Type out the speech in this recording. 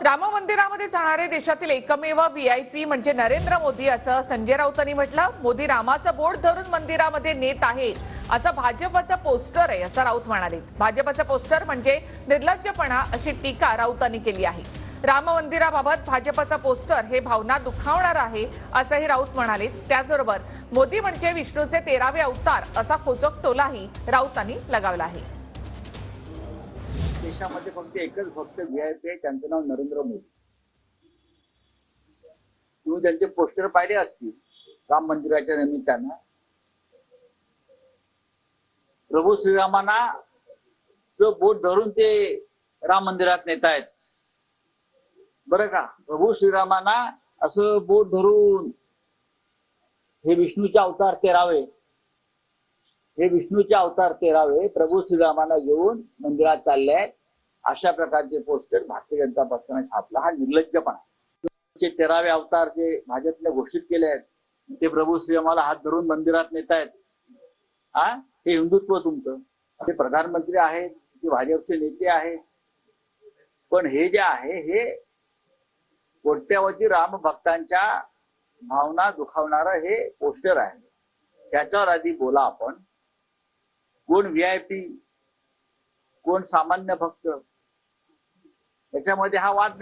राम मंदिरामध्ये जाणारे देशातील एकमेव व्हीआयपी म्हणजे नरेंद्र मोदी असं संजय राऊतांनी म्हटलं। मोदी रामाचं बोट धरून मंदिरामध्ये नेत आहे असं भाजपचं पोस्टर आहे असं राऊत म्हणाले। भाजपचं पोस्टर म्हणजे निर्लज्जपणा अशी टीका राऊतांनी केली आहे। राम मंदिराबाबत भाजपचं पोस्टर हे भावना दुखावणार आहे असंही राऊत म्हणाले। त्याचबरोबर मोदी म्हणजे विष्णूचे 13वे अवतार असा खोचक टोलाही राऊतांनी लगावला आहे। देशामध्ये फक्त व्हीआयपी आहे, त्यांचं नाव नरेंद्र मोदी। तुम्ही त्यांचे पोस्टर पाहिले असतील राम मंदिराच्या निमित्तानं। प्रभू श्रीरामांना बोट धरून ते राम मंदिरात नेत आहेत बरं का। प्रभू श्रीरामांना असं बोट धरून हे विष्णूचे अवतार 13वे, हे विष्णूचे अवतार 13वे प्रभू श्रीरामांना घेऊन मंदिरात चालले आहेत अशा प्रकारचे पोस्टर भारतीय जनता पक्षाने छापला। हा निर्लज्जपणा। 13वे अवतार जे भाजपने घोषित केले आहेत ते प्रभू श्रीरामाला हात धरून मंदिरात नेत आहेत। हे हिंदुत्व तुमचं? ते प्रधानमंत्री आहेत, ते भाजपचे नेते आहेत, पण हे जे आहे हे कोट्यावधी राम भक्तांच्या भावना दुखावणारं हे पोस्टर आहे। त्याच्यावर आधी बोला आपण। कोण व्हीआयपी, कोण सामान्य भक्त, याच्यामध्ये हा वाद नाही।